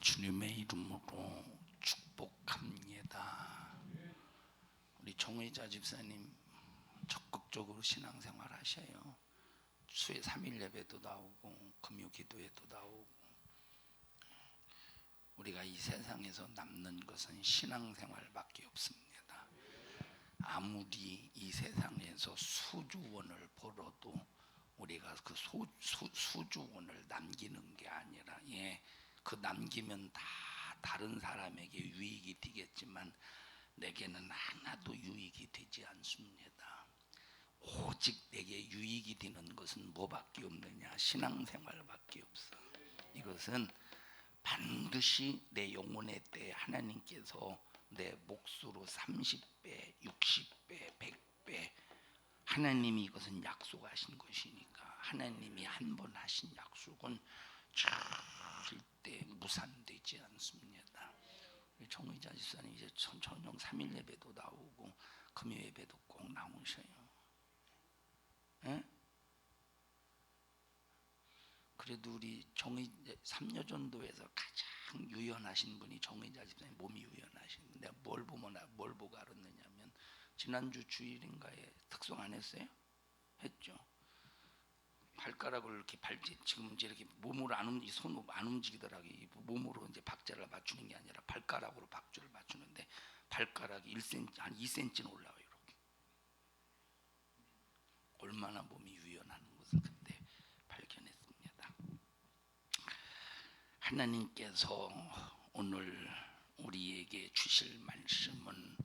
주님의 이름으로 축복합니다. 우리 정의자 집사님 적극적으로 신앙생활 하셔요. 수요 3일 예배도 나오고 금요 기도회도 나오고. 우리가 이 세상에서 남는 것은 신앙생활밖에 없습니다. 아무리 이 세상에서 수조원을 벌어도 우리가 그 수조원을 남기는 게 아니라, 그 남기면 다 다른 사람에게 유익이 되겠지만 내게는 하나도 유익이 되지 않습니다. 오직 내게 유익이 되는 것은 뭐밖에 없느냐? 신앙생활밖에 없어. 이것은 반드시 내 영혼의 때에 하나님께서 내 몫으로 30배, 60배, 100배 하나님이 이것은 약속하신 것이니까, 하나님이 한 번 하신 약속은 절대 무산되지 않습니다. 우리 정의자 집사님 이제 저녁 3일 예배도 나오고 금요 예배도 꼭 나오셔요. 에? 그래도 우리 삼여전도에서 가장 유연하신 분이 정의자 집사님. 몸이 유연하신 분. 내가 뭘 보고 알았느냐면, 지난주 주일인가에 특송 안 했어요? 했죠. 발가락을 이렇게 지금 이렇게 몸으로 손으로 안 움직이더라고요. 몸으로 이제 박자를 맞추는 게 아니라 발가락으로 박주를 맞추는데 발가락이 1cm, 한 2cm는 올라와요. 이렇게. 얼마나 몸이 유연한 것을 그때 발견했습니다. 하나님께서 오늘 우리에게 주실 말씀은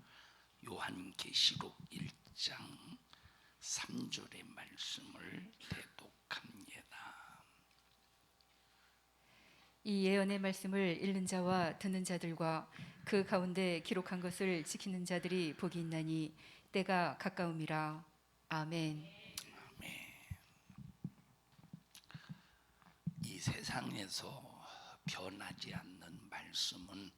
요한계시록 1장 3절의 말씀을 대독합니다. 이 예언의 말씀을 읽는 자와 듣는 자들과 그 가운데 기록한 것을 지키는 자들이 복이 있나니 때가 가까움이라. 아멘. 이 세상에서 변하지 않는 말씀은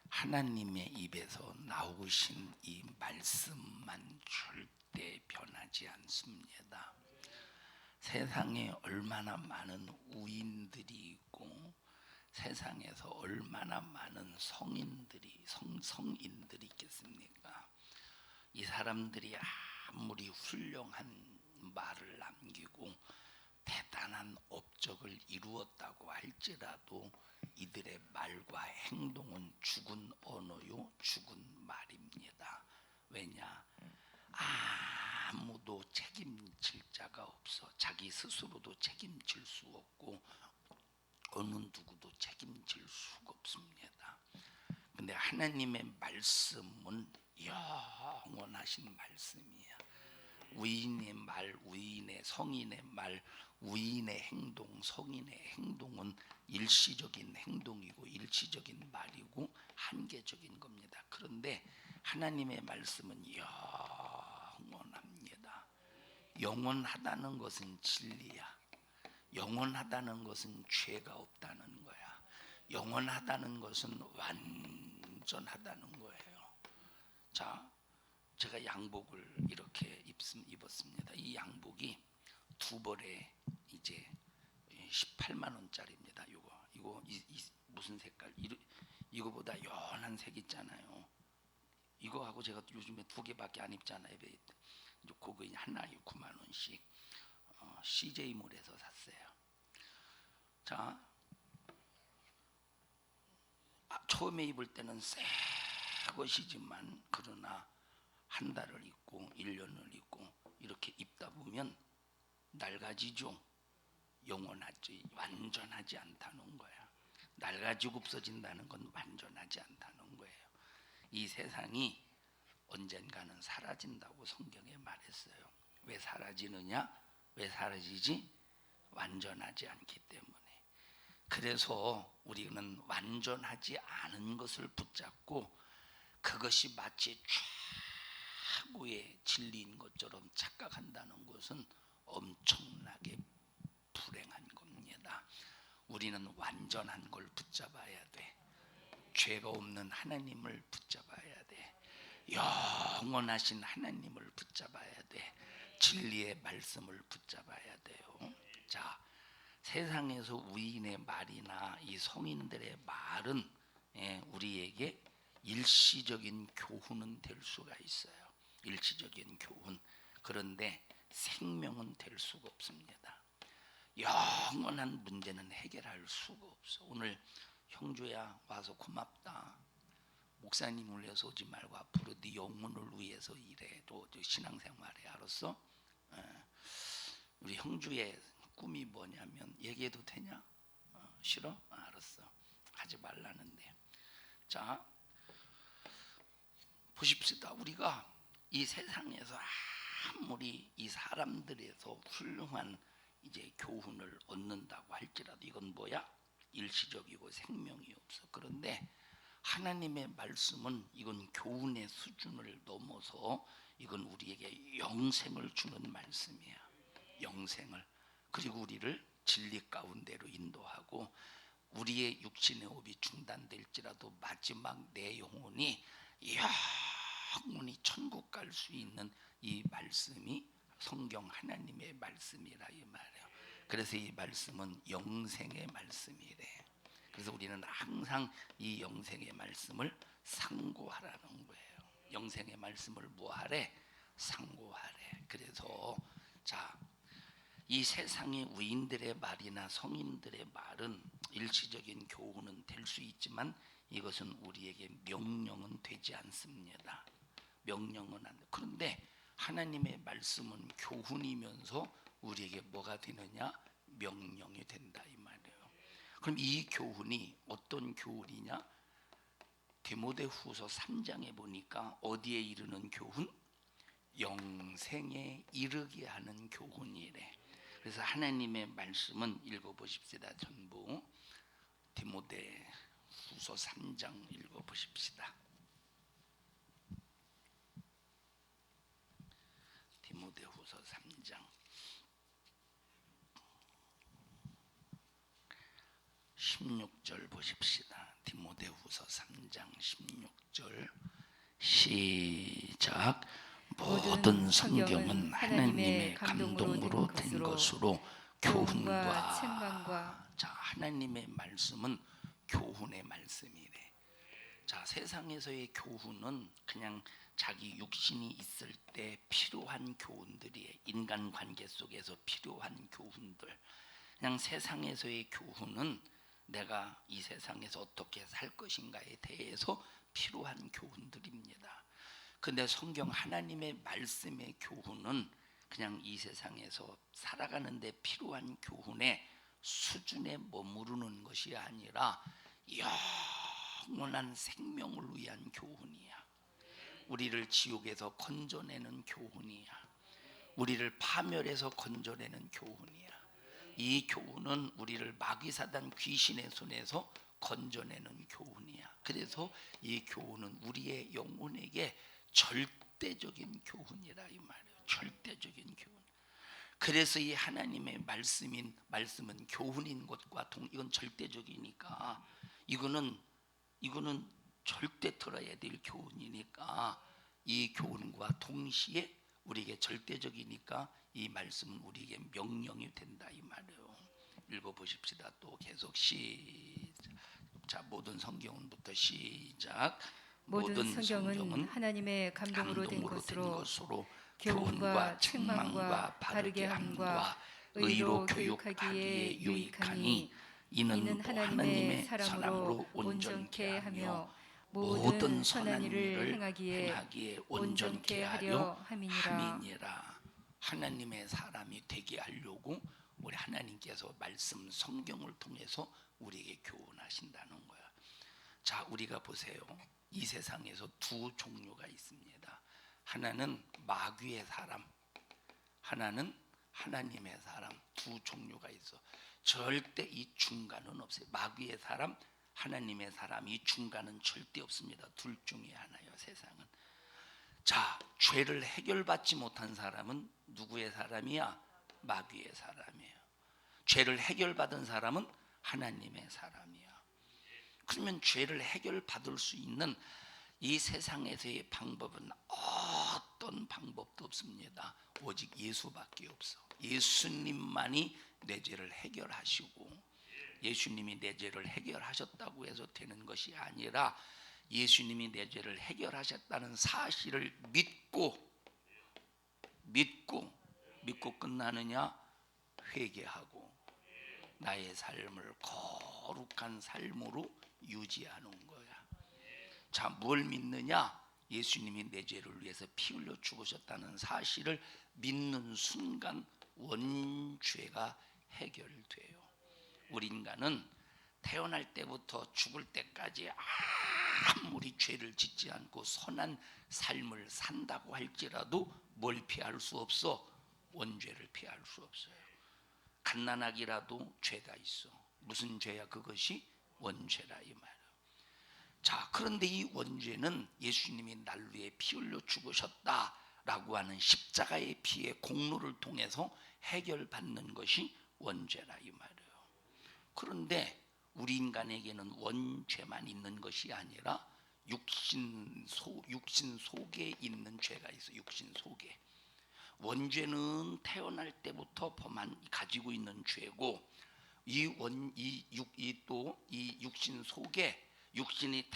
하나님의 입에서 나오신 이 말씀만 절대 변하지 않습니다. 세상에 얼마나 많은 우인들이 있고 세상에서 얼마나 많은 성인들이 있겠습니까? 이 사람들이 아무리 훌륭한 말을 남기고 대단한 업적을 이루었다고 할지라도 이들의 말과 행동은 죽은 언어요, 죽은 말입니다. 왜냐? 아무도 책임질 자가 없어. 자기 스스로도 책임질 수 없고 어느 누구도 책임질 수가 없습니다. 근데 하나님의 말씀은 영원하신 말씀이야. 우인의 말, 우인의 성인의 말, 우인의 행동, 성인의 행동은 일시적인 행동이고 일시적인 말이고 한계적인 겁니다. 그런데 하나님의 말씀은 영원합니다. 영원하다는 것은 진리야. 영원하다는 것은 죄가 없다는 거야. 영원하다는 것은 완전하다는 거예요. 자, 제가 양복을 이렇게 입었습니다. 이 양복이 두 벌에 이제 18만 원짜리입니다. 이거 무슨 색깔? 이거보다 연한 색 있잖아요. 이거하고 제가 요즘에 두 개밖에 안 입잖아요. 그거 하나에 9만 원씩 CJ몰에서 샀어요. 자, 처음에 입을 때는 새 것이지만 그러나 한 달을 입고 1년을 입고 이렇게 입다 보면 낡아지죠. 영원하지, 완전하지 않다는 거야. 낡아지고 없어진다는 건 완전하지 않다는 거예요. 이 세상이 언젠가는 사라진다고 성경에 말했어요. 왜 사라지느냐? 왜 사라지지? 완전하지 않기 때문에. 그래서 우리는 완전하지 않은 것을 붙잡고 그것이 마치 최고의 진리인 것처럼 착각한다는 것은 엄청나게 불행한 겁니다. 우리는 완전한 걸 붙잡아야 돼. 죄가 없는 하나님을 붙잡아야 돼. 영원하신 하나님을 붙잡아야 돼. 진리의 말씀을 붙잡아야 돼요. 자, 세상에서 우인의 말이나 이 성인들의 말은 우리에게 일시적인 교훈은 될 수가 있어요. 일시적인 교훈. 그런데 생명은 될 수가 없습니다. 영원한 문제는 해결할 수가 없어. 오늘 형주야 와서 고맙다. 목사님을 위해서 오지 말고 앞으로 네 영혼을 위해서 일해. 또 신앙생활에 알았어? 우리 형주의 꿈이 뭐냐면 얘기해도 되냐? 싫어? 알았어. 하지 말라는데. 자, 보십시다. 우리가 이 세상에서 아무리 이 사람들에서 훌륭한 이제 교훈을 얻는다고 할지라도 이건 뭐야? 일시적이고 생명이 없어. 그런데 하나님의 말씀은 이건 교훈의 수준을 넘어서 이건 우리에게 영생을 주는 말씀이야. 영생을. 그리고 우리를 진리 가운데로 인도하고 우리의 육신의 호흡이 중단될지라도 마지막 내 영혼이 영원히 천국 갈 수 있는 이 말씀이 성경 하나님의 말씀이라 이 말이에요. 그래서 이 말씀은 영생의 말씀이래. 그래서 우리는 항상 이 영생의 말씀을 상고하라는 거예요. 영생의 말씀을 뭐하래? 상고하래. 그래서 자, 이 세상의 위인들의 말이나 성인들의 말은 일시적인 교훈은 될 수 있지만 이것은 우리에게 명령은 되지 않습니다. 명령은 안 돼. 그런데 하나님의 말씀은 교훈이면서 우리에게 뭐가 되느냐? 명령이 된다 이 말이에요. 그럼 이 교훈이 어떤 교훈이냐? 디모데후서 3장에 보니까 어디에 이르는 교훈? 영생에 이르게 하는 교훈이래. 그래서 하나님의 말씀은 읽어보십시다. 전부 디모데후서 3장 읽어보십시다. 디모데후서 3장 16절 보십시다. 디모데후서 3장 16절 시작. 모든 성경은 하나님의 감동으로 된 것으로 교훈과 책망과. 자, 하나님의 말씀은 교훈의 말씀이래. 자, 세상에서의 교훈은 그냥 자기 육신이 있을 때 필요한 교훈들이에요. 인간관계 속에서 필요한 교훈들. 그냥 세상에서의 교훈은 내가 이 세상에서 어떻게 살 것인가에 대해서 필요한 교훈들입니다. 근데 성경 하나님의 말씀의 교훈은 그냥 이 세상에서 살아가는 데 필요한 교훈의 수준에 머무르는 것이 아니라 영원한 생명을 위한 교훈이야. 우리를 지옥에서 건져내는 교훈이야. 우리를 파멸해서 건져내는 교훈이야. 이 교훈은 우리를 마귀사단 귀신의 손에서 건져내는 교훈이야. 그래서 이 교훈은 우리의 영혼에게 절대적인 교훈이라 이 말이에요. 절대적인 교훈. 그래서 이 하나님의 말씀은 교훈인 것과 이건 절대적이니까 이거는 절대 들어야 될 교훈이니까 이 교훈과 동시에 우리에게 절대적이니까 이 말씀은 우리에게 명령이 된다 이 말이에요. 읽어보십시다. 또 계속 시작. 자, 모든 성경은부터 시작. 모든 성경은 하나님의 감동으로 된 것으로 교훈과 책망과 바르게 함과 의로 교육하기에 유익하니 이는 하나님의 사람으로 온전케 하며 모든 선한 일을 행하기에 온전케 하려 함이니라. 하나님의 사람이 되게 하려고 우리 하나님께서 말씀 성경을 통해서 우리에게 교훈하신다는 거야. 자, 우리가 보세요. 이 세상에서 두 종류가 있습니다. 하나는 마귀의 사람, 하나는 하나님의 사람. 두 종류가 있어. 절대 이 중간은 없어요. 마귀의 사람, 하나님의 사람, 이 중간은 절대 없습니다. 둘 중에 하나예요. 세상은. 자, 죄를 해결받지 못한 사람은 누구의 사람이야? 마귀의 사람이에요. 죄를 해결받은 사람은 하나님의 사람이야. 그러면 죄를 해결받을 수 있는 이 세상에서의 방법은 어떤 방법? 방법도 없습니다. 오직 예수밖에 없어. 예수님만이 내 죄를 해결하시고, 예수님이 내 죄를 해결하셨다고 해서 되는 것이 아니라 예수님이 내 죄를 해결하셨다는 사실을 믿고 끝나느냐? 회개하고 나의 삶을 거룩한 삶으로 유지하는 거야. 자, 뭘 믿느냐? 예수님이 내 죄를 위해서 피 흘려 죽으셨다는 사실을 믿는 순간 원죄가 해결돼요. 우리 인간은 태어날 때부터 죽을 때까지 아무리 죄를 짓지 않고 선한 삶을 산다고 할지라도 뭘 피할 수 없어? 원죄를 피할 수 없어요. 갓난아기라도 죄가 있어. 무슨 죄야? 그것이 원죄라 이 말이에요. 자, 그런데 이 원죄는 예수님이 날 위해 피 흘려 죽으셨다라고 하는 십자가의 피의 공로를 통해서 해결받는 것이 원죄라 이 말이에요. 그런데 우리 인간에게는 원죄만 있는 것이 아니라 육신 속에 있는 죄가 있어. 육신 속에. 원죄는 태어날 때부터 가지고 있는 죄고, 이 육신 속에, 육신이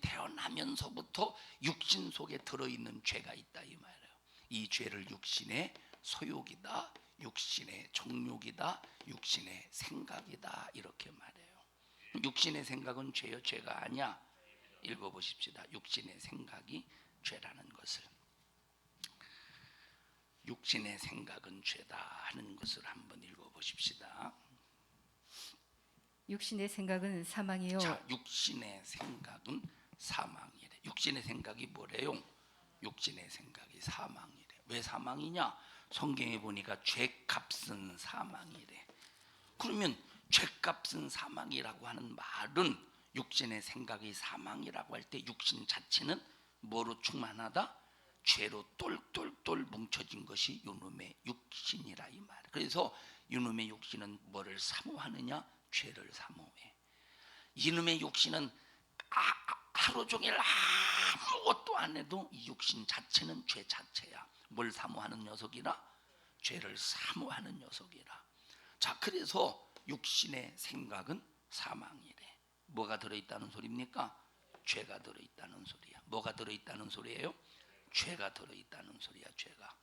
태어나면서부터 육신 속에 들어있는 죄가 있다 이 말이에요. 이 죄를 육신의 소욕이다, 육신의 정욕이다, 육신의 생각이다 이렇게 말해요. 육신의 생각은 죄요, 죄가 아니야? 읽어보십시다. 육신의 생각이 죄라는 것을. 육신의 생각은 죄다 하는 것을 한번 읽어보십시다. 육신의 생각은 사망이요. 자, 육신의 생각은 사망이래. 육신의 생각이 뭐래요? 육신의 생각이 사망이래. 왜 사망이냐? 성경에 보니까 죄값은 사망이래. 그러면 죄값은 사망이라고 하는 말은 육신의 생각이 사망이라고 할 때 육신 자체는 뭐로 충만하다? 죄로 똘똘똘 뭉쳐진 것이 이놈의 육신이라 이 말. 그래서 이놈의 육신은 뭐를 사모하느냐? 죄를 사모해. 이놈의 육신은 하루 종일 아무것도 안 해도 이 육신 자체는 죄 자체야. 뭘 사모하는 녀석이라? 죄를 사모하는 녀석이라. 자, 그래서 육신의 생각은 사망이래. 뭐가 들어있다는 소리입니까? 죄가 들어있다는 소리야. 뭐가 들어있다는 소리예요? 죄가 들어있다는 소리야. 죄가.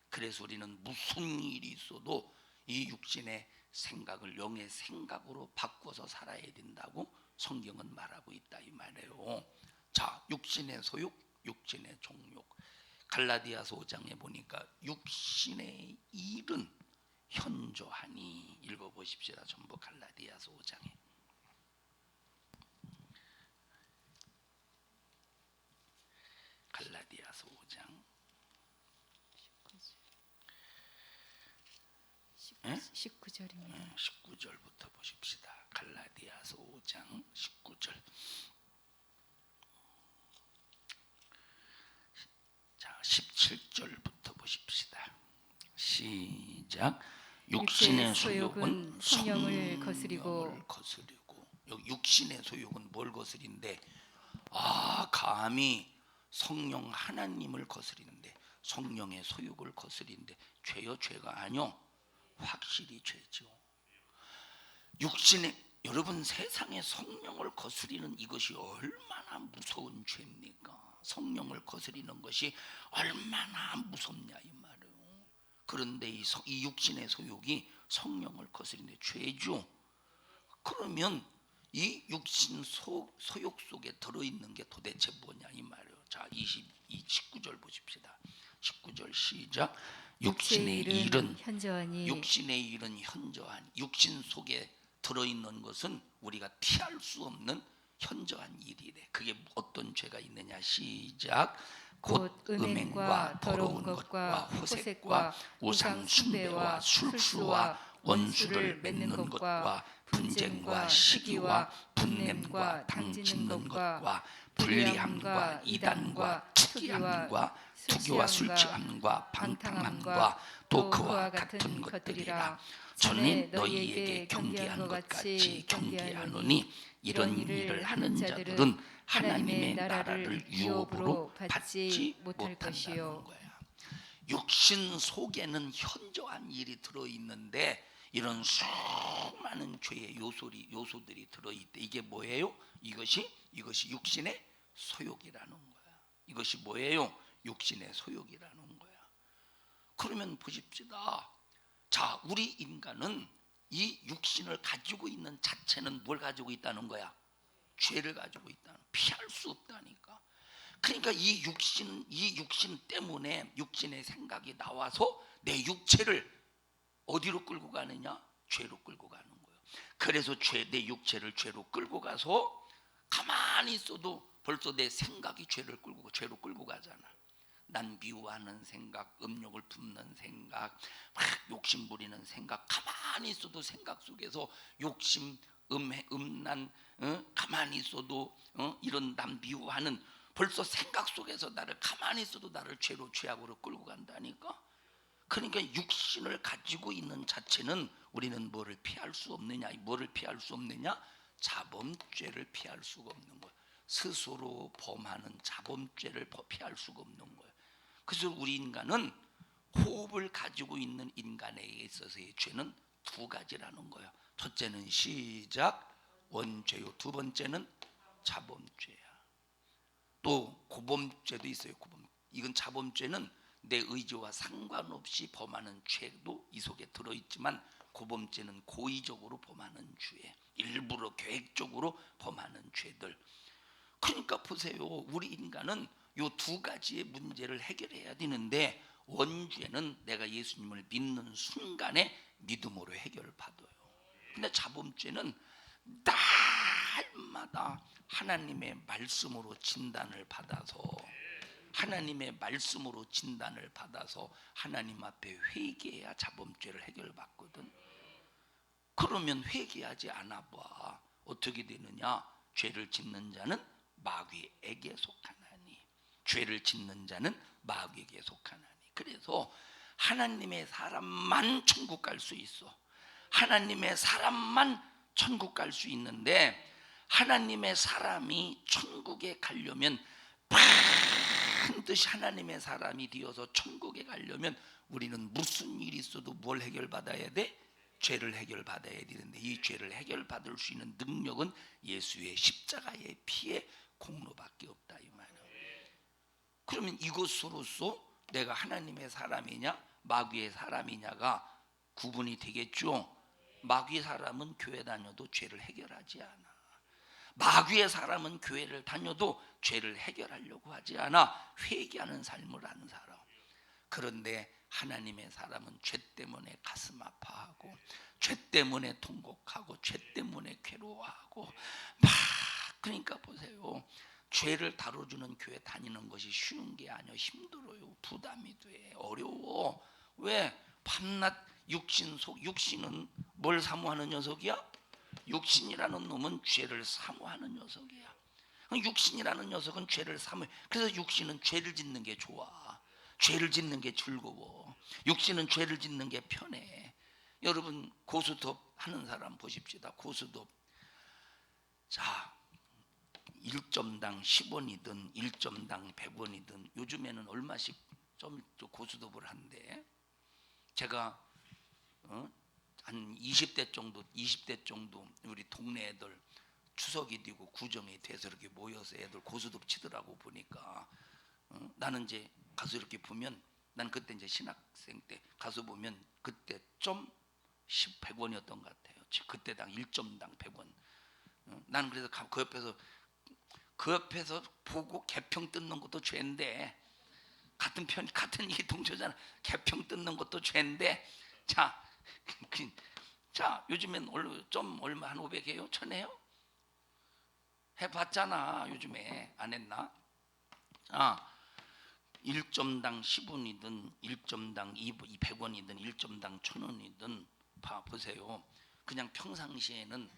그래서 우리는 무슨 일이 있어도 이 육신의 생각을 영의 생각으로 바꿔서 살아야 된다고 성경은 말하고 있다 이 말이에요. 자, 육신의 소욕, 육신의 종욕. 갈라디아서 5장에 보니까 육신의 일은 현저하니, 읽어보십시다. 전부 갈라디아서 5장에. 갈라디아서 5장 19절입니다. 19절부터 보십시다. 갈라디아서 5장 19절. 자, 17절부터 보십시다. 시작. 육신의 소욕은 성령을 거스리고. 여기 육신의 소욕은 뭘 거스린데? 감히 성령 하나님을 거스리는데, 성령의 소욕을 거스리는데 죄요? 죄가 아니요? 확실히 죄죠. 육신의, 여러분, 세상에 성령을 거스리는 이것이 얼마나 무서운 죄입니까? 성령을 거스리는 것이 얼마나 무섭냐 이 말이에요. 그런데 이 육신의 소욕이 성령을 거스리는데 죄죠. 그러면 이 육신 소욕 속에 들어있는 게 도대체 뭐냐 이 말이에요. 자, 19절 보십시다. 19절 시작. 육신의 일은 현저하니. 육신의 일은 현저하니. 육신 속에 들어있는 것은 우리가 피할 수 없는 현저한 일이래. 그게 어떤 죄가 있느냐? 시작. 곧 음행과 더러운 것과 호색과 우상 숭배와 술수와 원수를 맺는 것과 분쟁과 시기와 분냄과 당짓는 것과 불리함과 이단과 특이함과 투기와 술취함과 방탕함과 또 그와 같은 것들이라. 전에 너희에게 경계한 것 같이 경계하노니 이런 일을 하는 자들은 하나님의 나라를 유업으로 받지 못한다는 거야. 육신 속에는 현저한 일이 들어있는데 이런 수많은 죄의 요소들이 들어있대. 이게 뭐예요? 이것이 육신의 소욕이라는 거야. 이것이 뭐예요? 육신의 소욕이라는 거야. 그러면 보십시다. 자, 우리 인간은 이 육신을 가지고 있는 자체는 뭘 가지고 있다는 거야? 죄를 가지고 있다는, 피할 수 없다니까. 그러니까 이 육신 때문에 육신의 생각이 나와서 내 육체를 어디로 끌고 가느냐? 죄로 끌고 가는 거예요. 그래서 내 육체를 죄로 끌고 가서 가만히 있어도 벌써 내 생각이 죄로 끌고 가잖아. 난 미워하는 생각, 음욕을 품는 생각, 막 욕심 부리는 생각, 가만히 있어도 생각 속에서 욕심, 음란, 가만히 있어도 이런 난 미워하는, 벌써 생각 속에서 나를 가만히 있어도 나를 죄악으로 끌고 간다니까. 그러니까 육신을 가지고 있는 자체는 우리는 뭐를 피할 수 없느냐? 뭐를 피할 수 없느냐? 자범죄를 피할 수가 없는 거야. 스스로 범하는 자범죄를 피할 수가 없는 거야. 그래서 우리 인간은 호흡을 가지고 있는 인간에 있어서의 죄는 두 가지라는 거야. 첫째는 시작 원죄요. 두 번째는 자범죄야. 또 고범죄도 있어요. 이건 자범죄는 내 의지와 상관없이 범하는 죄도 이 속에 들어있지만, 고범죄는 고의적으로 범하는 죄, 일부러 계획적으로 범하는 죄들. 그러니까 보세요. 우리 인간은 이 두 가지의 문제를 해결해야 되는데, 원죄는 내가 예수님을 믿는 순간에 믿음으로 해결받아요. 근데 자범죄는 날마다 하나님의 말씀으로 진단을 받아서 하나님 앞에 회개해야 자범죄를 해결받거든. 그러면 회개하지 않아 봐. 어떻게 되느냐? 죄를 짓는 자는 마귀에게 속하나니. 죄를 짓는 자는 마귀에게 속하나니. 그래서 하나님의 사람만 천국 갈 수 있어. 하나님의 사람만 천국 갈 수 있는데, 하나님의 사람이 천국에 가려면, 반드시 하나님의 사람이 되어서 천국에 가려면 우리는 무슨 일이 있어도 뭘 해결받아야 돼? 죄를 해결받아야 되는데, 이 죄를 해결받을 수 있는 능력은 예수의 십자가의 피의 공로밖에 없다 이 말이에요. 그러면 이것으로서 내가 하나님의 사람이냐 마귀의 사람이냐가 구분이 되겠죠. 마귀의 사람은 교회 다녀도 죄를 해결하지 않아. 마귀의 사람은 교회를 다녀도 죄를 해결하려고 하지 않아. 회개하는 삶을 하는 사람. 그런데 하나님의 사람은 죄 때문에 가슴 아파하고, 죄 때문에 통곡하고, 죄 때문에 괴로워하고 막. 그러니까 보세요. 죄를 다뤄주는 교회 다니는 것이 쉬운 게 아니에요. 힘들어요. 부담이 돼. 어려워. 왜? 밤낮 육신은 뭘 사모하는 녀석이야? 육신이라는 놈은 죄를 사모하는 녀석이야. 육신이라는 녀석은 죄를 사모해. 그래서 육신은 죄를 짓는 게 좋아. 죄를 짓는 게 즐거워. 육신은 죄를 짓는 게 편해. 여러분 고스톱 하는 사람 보십시다. 고스톱. 자, 1점당 10원이든 1점당 100원이든 요즘에는 얼마씩 좀 고스톱을 한대. 제가 한 20대 정도 우리 동네 애들 추석이 되고 구정이 돼서 이렇게 모여서 애들 고스톱 치더라고 보니까, 나는 이제 가서 이렇게 보면, 난 그때 이제 신학생 때 가서 보면 그때 점 100원이었던 것 같아요. 그때당 1점당 100원. 나는 그래서 그 옆에서 보고 개평 뜯는 것도 죄인데, 같은 이게 동조잖아. 개평 뜯는 것도 죄인데, 자 요즘엔 좀 얼마 한 500해요? 1000해요? 해봤잖아. 요즘에 안 했나? 1점당 10원이든 1점당 200원이든 1점당 1000원이든 보세요. 그냥 평상시에는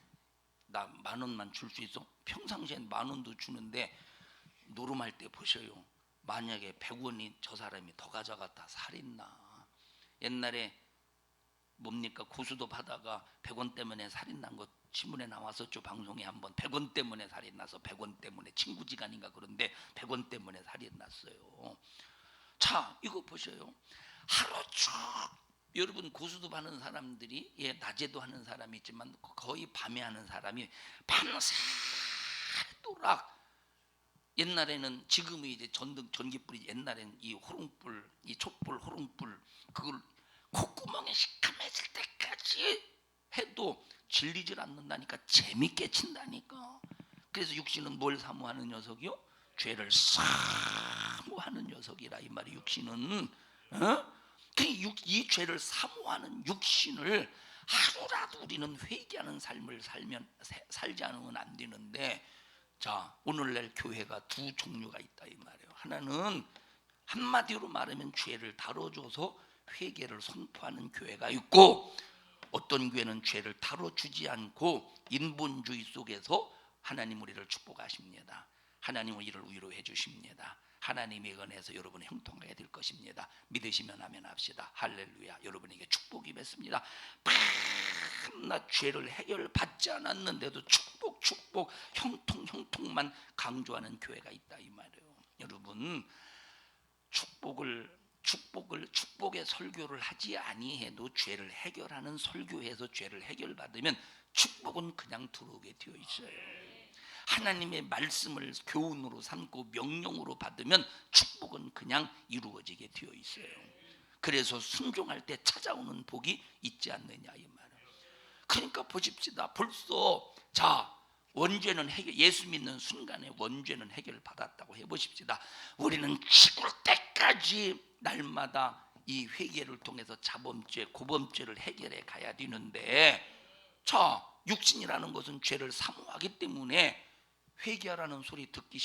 나 10,000원만 줄 수 있어? 평상시엔 10,000원도 주는데 노름할 때 보셔요. 만약에 100원이 저 사람이 더 가져갔다 살인나. 옛날에 뭡니까? 고수도 받아가 100원 때문에 살인난 거 신문에 나왔었죠. 방송에 한번 100원 때문에 살인나서 100원 때문에 친구지간인가 그런데 100원 때문에 살인났어요. 자, 이거 보셔요. 하루 쭉 여러분 고수도 하는 사람들이 낮에도 하는 사람이 있지만 거의 밤에 하는 사람이 밤새도록 옛날에는 지금은 이제 전기불이 옛날에는 이 호롱불, 이 촛불 호롱불 그걸 콧구멍에 시커매질 때까지 해도 질리질 않는다니까. 재밌게 친다니까. 그래서 육신은 뭘 사모하는 녀석이요? 죄를 사모하는 녀석이라 이 말이. 육신은 이 죄를 사모하는 육신을 하루라도 우리는 회개하는 삶을 살지 않으면 안 되는데, 자, 오늘날 교회가 두 종류가 있다 이 말이에요. 하나는 한마디로 말하면 죄를 다뤄줘서 회개를 선포하는 교회가 있고, 어떤 교회는 죄를 다뤄주지 않고 인본주의 속에서 하나님 우리를 축복하십니다. 하나님은 이를 위로해 주십니다. 하나님의 은혜에서 여러분이 형통하게 될 것입니다. 믿으시면 아멘 합시다. 할렐루야. 여러분에게 축복이 맺습니다. 밤낮 죄를 해결받지 않았는데도 축복 형통만 강조하는 교회가 있다 이 말이에요. 여러분, 축복의 설교를 하지 아니해도 죄를 해결하는 설교에서 죄를 해결받으면 축복은 그냥 들어오게 되어 있어요. 하나님의 말씀을 교훈으로 삼고 명령으로 받으면 축복은 그냥 이루어지게 되어 있어요. 그래서 순종할 때 찾아오는 복이 있지 않느냐 이 말이에요. 그러니까 보십시다. 벌써 자, 원죄는 해결, 예수 믿는 순간에 원죄는 해결받았다고 해보십시다. 우리는 죽을 때까지 날마다 이 회개를 통해서 자범죄, 고범죄를 해결해 가야 되는데, 자, 육신이라는 것은 죄를 사모하기 때문에 회개하라는 소리 듣기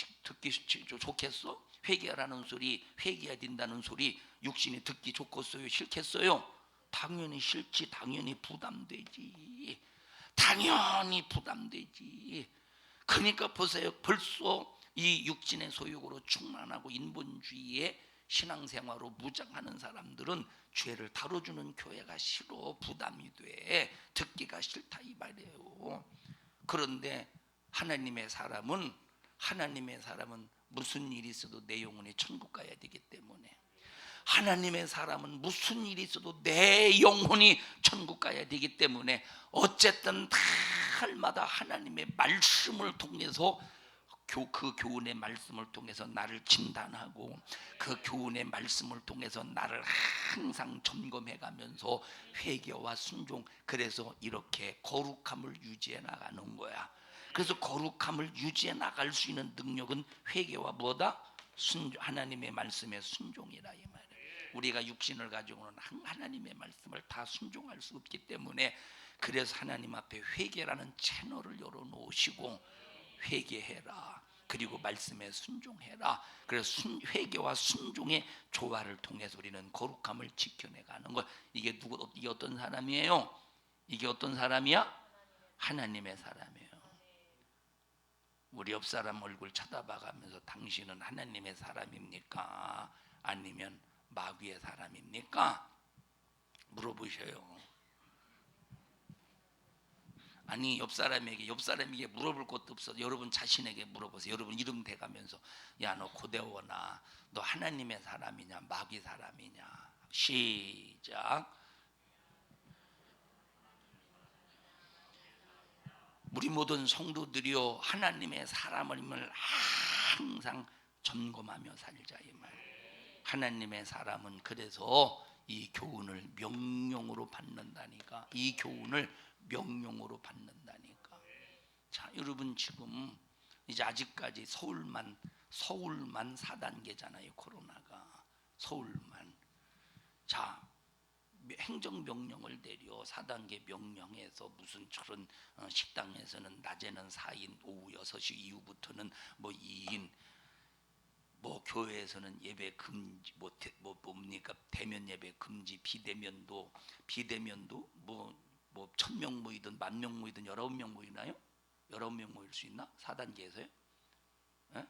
좋겠어? 회개하라는 소리, 회개해야 된다는 소리 육신이 듣기 좋겠어요? 싫겠어요? 당연히 싫지. 당연히 부담되지. 당연히 부담되지. 그러니까 보세요. 벌써 이 육신의 소욕으로 충만하고 인본주의의 신앙생활로 무장하는 사람들은 죄를 다뤄주는 교회가 싫어. 부담이 돼. 듣기가 싫다 이 말이에요. 그런데 하나님의 사람은 무슨 일이 있어도 내 영혼이 천국 가야 되기 때문에, 하나님의 사람은 무슨 일이 있어도 내 영혼이 천국 가야 되기 때문에 어쨌든 달마다 하나님의 말씀을 통해서 그 교훈의 말씀을 통해서 나를 진단하고 그 교훈의 말씀을 통해서 나를 항상 점검해 가면서 회개와 순종, 그래서 이렇게 거룩함을 유지해 나가는 거야. 그래서 거룩함을 유지해 나갈 수 있는 능력은 회개와 뭐다? 하나님의 말씀에 순종이라 이 말이에요. 우리가 육신을 가지고는 하나님의 말씀을 다 순종할 수 없기 때문에, 그래서 하나님 앞에 회개라는 채널을 열어놓으시고 회개해라. 그리고 말씀에 순종해라. 그래서 회개와 순종의 조화를 통해서 우리는 거룩함을 지켜내가는 것. 이게 어떤 사람이에요? 이게 어떤 사람이야? 하나님의 사람이에요. 우리 옆 사람 얼굴 쳐다봐가면서 당신은 하나님의 사람입니까? 아니면 마귀의 사람입니까? 물어보셔요. 아니, 옆 사람에게 물어볼 것도 없어. 여러분 자신에게 물어보세요. 여러분 이름 대가면서, 야, 너 고대원아, 너 하나님의 사람이냐 마귀 사람이냐? 시작. 우리 모든 성도들이요, 하나님의 사람임을 항상 점검하며 살자 이 말. 하나님의 사람은 그래서 이 교훈을 명령으로 받는다니까. 이 교훈을 명령으로 받는다니까. 자, 여러분 지금 이제 아직까지 서울만 4단계잖아요. 코로나가 서울만. 자, 행정명령을 내려 4단계 명령에서 무슨 저런 식당에서는 낮에는 4인, 오후 6시 이후부터는 뭐 2인, 뭐 교회에서는 예배 금지, 뭡니까 대면 예배 금지, 비대면도 뭐 1000명 모이든 10,000명 모이든 19명 모이나요? 19명 모일 수 있나? 4단계에서요? 에?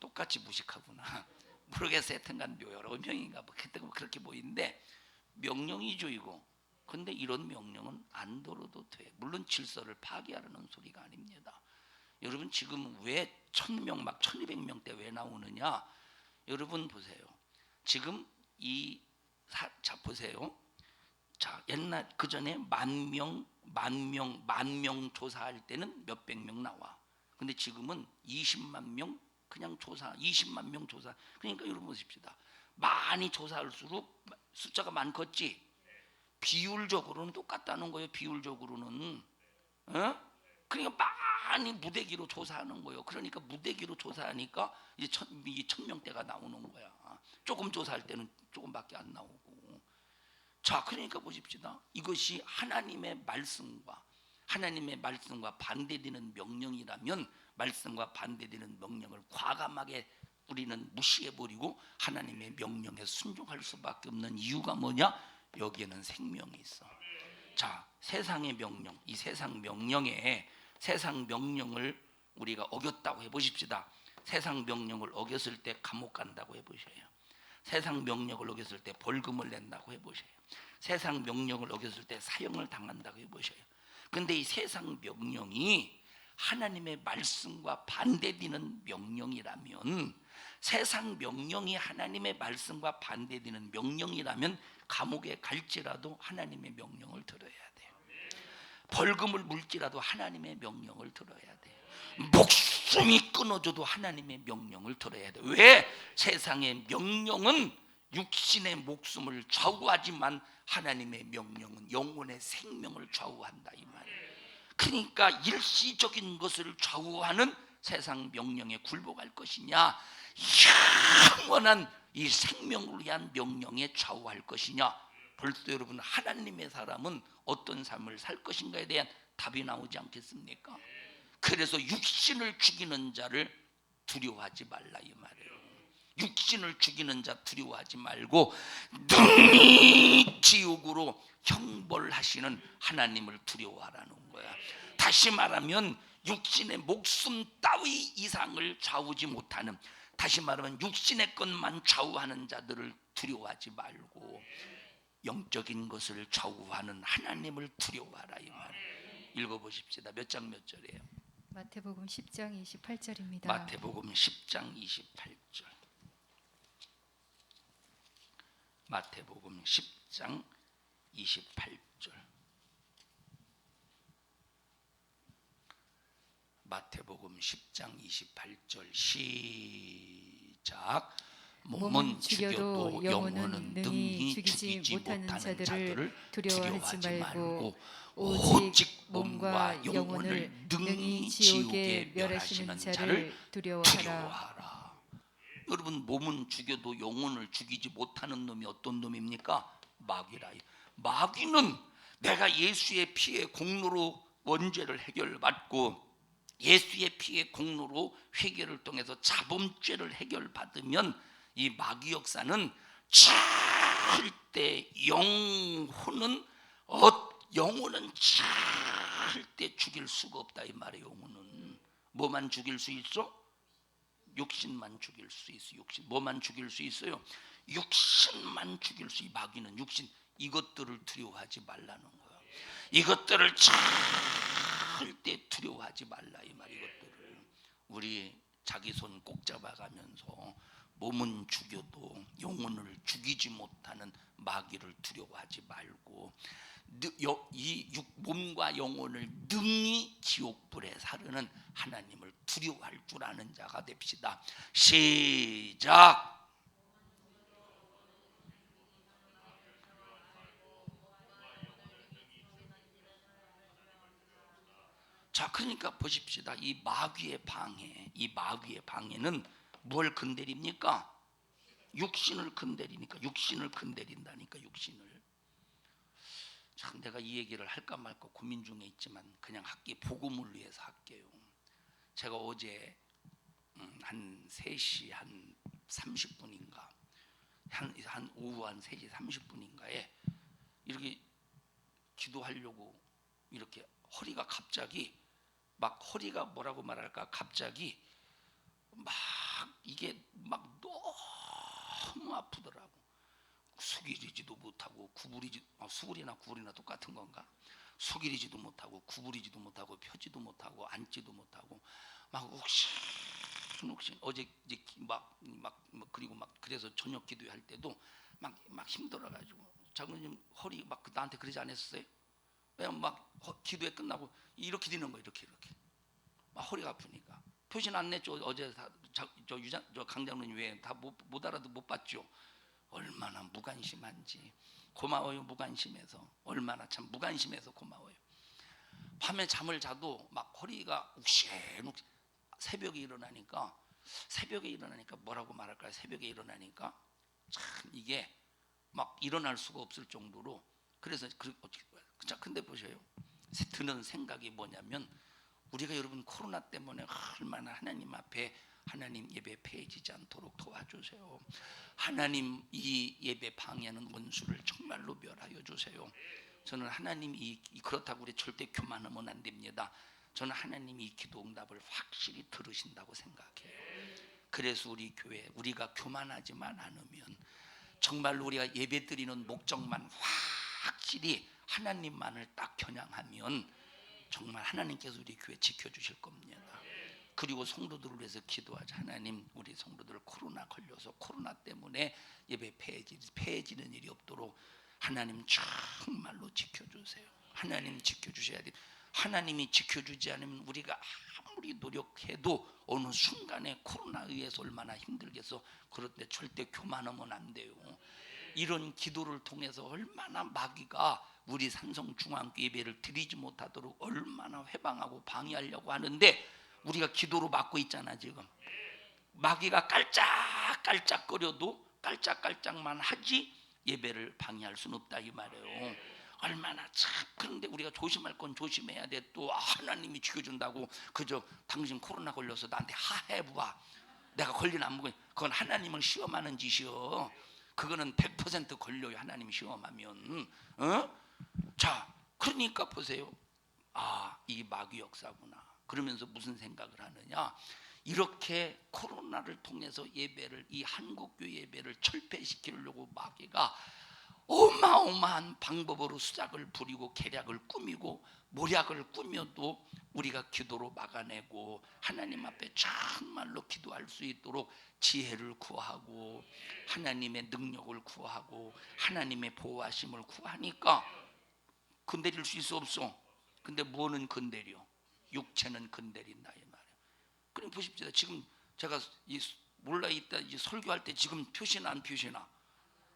똑같이 무식하구나. 모르겠어요. 하여튼간 여러 명인가 뭐 그렇게 보이는데 명령이죠 이거. 근데 이런 명령은 안 들어도 돼. 물론 질서를 파괴하려는 소리가 아닙니다. 여러분 지금 왜 1000명 막 1200명대 왜 나오느냐? 여러분 보세요. 지금 자 보세요. 자 옛날 그 전에 만 명 조사할 때는 몇백 명 나와. 근데 지금은 20만 명 그냥 조사, 20만 명 조사. 그러니까 여러분 보십시다. 많이 조사할수록 숫자가 많겠지. 비율적으로는 똑같다는 거예요. 비율적으로는. 그러니까 많이 무대기로 조사하는 거예요. 그러니까 무대기로 조사하니까 이제 1000명대가 나오는 거야. 조금 조사할 때는 조금밖에 안 나오고. 자, 그러니까 보십시다. 이것이 하나님의 말씀과 반대되는 명령이라면 말씀과 반대되는 명령을 과감하게 우리는 무시해버리고 하나님의 명령에 순종할 수밖에 없는 이유가 뭐냐? 여기에는 생명이 있어. 자, 세상의 명령, 이 세상 명령을 우리가 어겼다고 해보십시다. 세상 명령을 어겼을 때 감옥 간다고 해보셔요. 세상 명령을 어겼을 때 벌금을 낸다고 해보셔요. 세상 명령을 어겼을 때 사형을 당한다고 해보셔요. 근데 이 세상 명령이 하나님의 말씀과 반대되는 명령이라면, 세상 명령이 하나님의 말씀과 반대되는 명령이라면 감옥에 갈지라도 하나님의 명령을 들어야 돼요. 벌금을 물지라도 하나님의 명령을 들어야 돼요. 목숨이 끊어져도 하나님의 명령을 들어야 돼요. 왜? 세상의 명령은 육신의 목숨을 좌우하지만 하나님의 명령은 영혼의 생명을 좌우한다 이 말이에요. 그러니까 일시적인 것을 좌우하는 세상 명령에 굴복할 것이냐, 영원한 이 생명을 위한 명령에 좌우할 것이냐. 벌써 여러분 하나님의 사람은 어떤 삶을 살 것인가에 대한 답이 나오지 않겠습니까? 그래서 육신을 죽이는 자를 두려워하지 말라 이 말이에요. 육신을 죽이는 자 두려워하지 말고 능히 지옥으로 형벌하시는 하나님을 두려워하라는 거야. 다시 말하면 육신의 목숨 따위 이상을 좌우지 못하는, 다시 말하면 육신의 것만 좌우하는 자들을 두려워하지 말고 영적인 것을 좌우하는 하나님을 두려워하라 이 말이에요. 읽어보십시다. 몇 장 몇 절이에요? 마태복음 10장 28절입니다. 마태복음 10장 28절. 마태복음 10장 28절. 마태복음 10장 28절 시작. 몸은 죽여도 영혼은 능히 죽이지 못하는 자들을 두려워하지 말고 오직 몸과 영혼을 능히 지옥에 멸하시는 자를 두려워하라. 여러분 몸은 죽여도 영혼을 죽이지 못하는 놈이 어떤 놈입니까? 마귀라. 마귀는 내가 예수의 피의 공로로 원죄를 해결받고 예수의 피의 공로로 회개를 통해서 자범죄를 해결받으면 이 마귀 역사는 절대 영혼은 절대 죽일 수가 없다 이 말이에요. 영혼은 뭐만 죽일 수 있어? 육신만 죽일 수 있어. 육신. 뭐만 죽일 수 있어요? 육신만 죽일 수. 마귀는 육신. 이것들을 두려워하지 말라는 거야. 이것들을 절대 두려워하지 말라 이 말. 이것들을 우리 자기 손 꼭 잡아가면서 몸은 죽여도 영혼을 죽이지 못하는 마귀를 두려워하지 말고 이 몸과 영혼을 능히 지옥불에 사르는 하나님을 두려워할 줄 아는 자가 됩시다. 시작. 자, 그러니까 보십시다. 이 마귀의 방해는 뭘 건드립니까? 육신을 건드리니까. 육신을 건드린다니까. 육신을. 참 내가 이 얘기를 할까 말까 고민 중에 있지만 그냥 할게. 복음을 위해서 할게요. 제가 어제 한 3시 한 30분인가 한 오후 한 3시 30분인가에 이렇게 기도하려고 이렇게 허리가 갑자기 막 허리가 뭐라고 말할까 갑자기 막 이게 막 너무 아프더라고. 숙이지도 못하고 수그리나 구부리나 똑같은 건가? 숙이지도 못하고 구부리지도 못하고 펴지도 못하고 앉지도 못하고 막 욱신욱신. 어제 이제 그리고 막 그래서 저녁 기도할 때도 막 힘들어가지고 장로님 허리 막 나한테 그러지 않았어요? 왜냐면 막 기도회 끝나고 이렇게 되는 거예요. 이렇게 막 허리가 아프니까. 표시는 안 냈죠. 어제 저 강장로님 외에 다 못 알아도 못 봤죠. 얼마나 무관심한지. 고마워요. 무관심해서. 얼마나 참 무관심해서 고마워요. 밤에 잠을 자도 막 허리가 욱신욱신. 새벽에 일어나니까 뭐라고 말할까요? 새벽에 일어나니까 참 이게 막 일어날 수가 없을 정도로. 그래서 자, 근데 보셔요. 드는 생각이 뭐냐면, 우리가 여러분 코로나 때문에 얼마나 하나님 앞에 하나님 예배 폐해지지 않도록 도와주세요. 하나님 이 예배 방해하는 원수를 정말로 멸하여 주세요. 저는 하나님이 그렇다고 우리 절대 교만하면 안 됩니다. 저는 하나님이 이 기도 응답을 확실히 들으신다고 생각해요. 그래서 우리 교회, 우리가 교만하지만 않으면, 정말로 우리가 예배 드리는 목적만 확실히 하나님만을 딱 겨냥하면 정말 하나님께서 우리 교회 지켜주실 겁니다. 그리고 성도들을 위해서 기도하자. 하나님, 우리 성도들 코로나 걸려서 코로나 때문에 예배 폐해지는 일이 없도록 하나님 정말로 지켜주세요. 하나님 지켜주셔야 돼요. 하나님이 지켜주지 않으면 우리가 아무리 노력해도 어느 순간에 코로나에 의해서 얼마나 힘들겠어. 그런데 절대 교만하면 안 돼요. 이런 기도를 통해서 얼마나 마귀가 우리 산성중앙교 예배를 드리지 못하도록 얼마나 회방하고 방해하려고 하는데, 우리가 기도로 막고 있잖아. 지금 마귀가 깔짝깔짝거려도 깔짝깔짝만 하지 예배를 방해할 수는 없다 이 말이에요. 얼마나 참. 그런데 우리가 조심할 건 조심해야 돼. 또 하나님이 지켜준다고 그저 당신 코로나 걸려서 나한테 하해부아 내가 걸리나 안 걸리나, 그건 하나님을 시험하는 짓이요. 그거는 100% 걸려요. 하나님 시험하면. 자, 그러니까 보세요. 이 마귀 역사구나. 그러면서 무슨 생각을 하느냐? 이렇게 코로나를 통해서 예배를, 이 한국교 예배를 철폐시키려고 마귀가 어마어마한 방법으로 수작을 부리고 계략을 꾸미고 모략을 꾸며도 우리가 기도로 막아내고 하나님 앞에 정말로 기도할 수 있도록 지혜를 구하고 하나님의 능력을 구하고 하나님의 보호하심을 구하니까 건드릴 수 있어 없어? 근데 뭐는 건드려? 육체는 건드린다 이 말이에요. 그럼 보십시오. 지금 제가 몰라 있다 설교할 때 지금 표시나 안 표시나,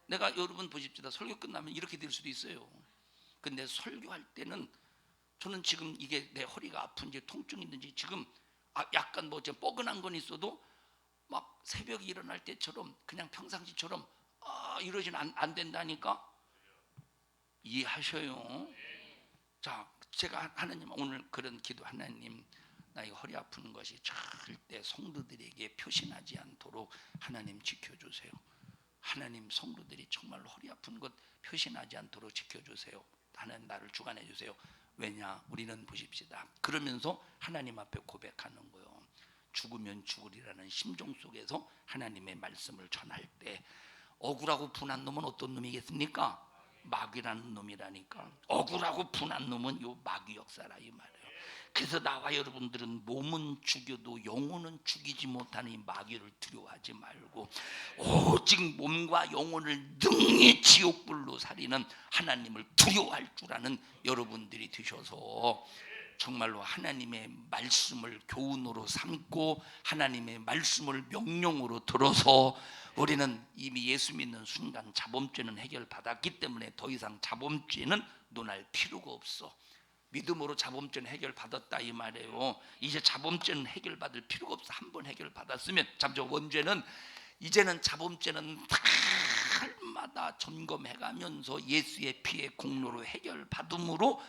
내가 여러분 보십시오. 설교 끝나면 이렇게 될 수도 있어요. 근데 설교할 때는 저는 지금 이게 내 허리가 아픈지 통증이 있는지 지금 약간 뭐 뻐근한 건 있어도 막 새벽에 일어날 때처럼 그냥 평상시처럼 이러지는 안 된다니까. 이해하셔요? 자, 제가 하나님 오늘 그런 기도, 하나님 나의 허리 아픈 것이 절대 성도들에게 표신하지 않도록 하나님 지켜주세요. 하나님 성도들이 정말 허리 아픈 것 표신하지 않도록 지켜주세요. 하나님 나를 주관해 주세요. 왜냐? 우리는 보십시다. 그러면서 하나님 앞에 고백하는 거예요. 죽으면 죽으리라는 심정 속에서 하나님의 말씀을 전할 때 억울하고 분한 놈은 어떤 놈이겠습니까? 마귀라는 놈이라니까. 억울하고 분한 놈은 요 마귀 역사라 이 말이에요. 그래서 나와 여러분들은 몸은 죽여도 영혼은 죽이지 못하는 이 마귀를 두려워하지 말고 오직 몸과 영혼을 능히 지옥불로 살리는 하나님을 두려워할 줄 아는 여러분들이 되셔서 정말로 하나님의 말씀을 교훈으로 삼고 하나님의 말씀을 명령으로 들어서 우리는 이미 예수 믿는 순간 자범죄는 해결받았기 때문에 더 이상 자범죄는 논할 필요가 없어. 믿음으로 자범죄는 해결받았다 이 말이에요. 이제 자범죄는 해결받을 필요가 없어. 한번 해결받았으면 원죄는 이제는 자범죄는 날마다 점검해가면서 예수의 피의 공로로 해결받음으로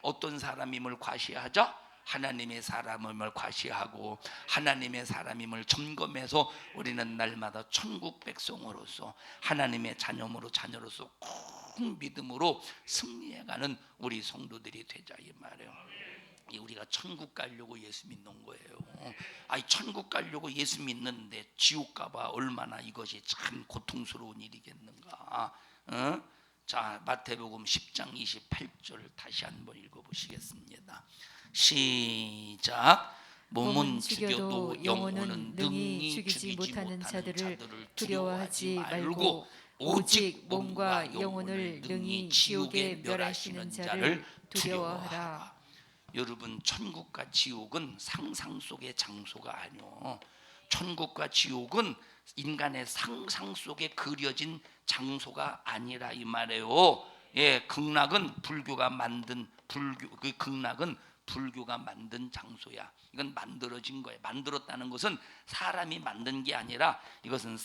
어떤 사람임을 과시하자? 하나님의 사람임을 과시하고 하나님의 사람임을 점검해서 우리는 날마다 천국 백성으로서 하나님의 자녀로서 꼭 믿음으로 승리해가는 우리 성도들이 되자 이 말이에요. 우리가 천국 가려고 예수 믿는 거예요. 아니 천국 가려고 예수 믿는데 지옥 가봐 얼마나 이것이 참 고통스러운 일이겠는가. 자, 마태복음 10장 28절 다시 한번 읽어보시겠습니다. 시작. 몸은 죽여도 영혼은 능히 죽이지 못하는 자들을 두려워하지 말고 오직 몸과 영혼을 능히 지옥에 멸하시는 자를 두려워하라. 여러분, 천국과 지옥은 상상 속의 장소가 아니요. 천국과 지옥은 인간의 상상 속에 그려진 장소가 아니라 이 말이에요. 예, 극락은 불교가 만든 그 극락은 불교가 만든 장소야. 이건 만들어진 거예요. 만들었다는 것은 사람이 만든 게 아니라 이것은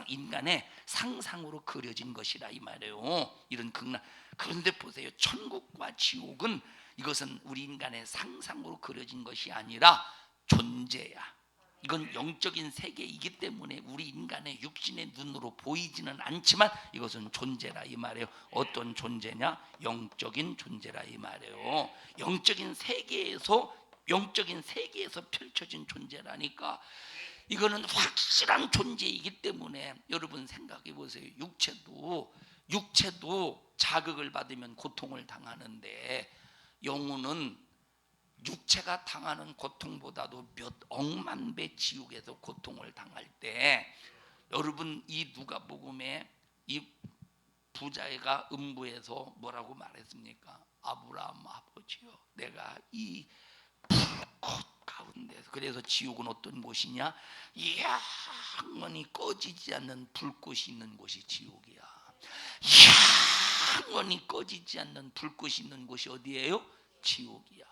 인간의 상상으로 그려진 것이라 이 말이에요. 이런 극락. 그런데 보세요. 천국과 지옥은 이것은 우리 인간의 상상으로 그려진 것이 아니라 존재야. 이건 영적인 세계이기 때문에 우리 인간의 육신의 눈으로 보이지는 않지만 이것은 존재라 이 말이에요. 어떤 존재냐? 영적인 존재라 이 말이에요. 영적인 세계에서 펼쳐진 존재라니까. 이거는 확실한 존재이기 때문에 여러분 생각해 보세요. 육체도 자극을 받으면 고통을 당하는데 영혼은 육체가 당하는 고통보다도 몇 억만 배 지옥에서 고통을 당할 때, 여러분 이 누가복음에 이 부자애가 음부에서 뭐라고 말했습니까? 아브라함 아버지요, 내가 이 불꽃 가운데서, 그래서 지옥은 어떤 곳이냐? 영원히 꺼지지 않는 불꽃이 있는 곳이 지옥이야. 영원히 꺼지지 않는 불꽃이 있는 곳이 어디예요? 지옥이야.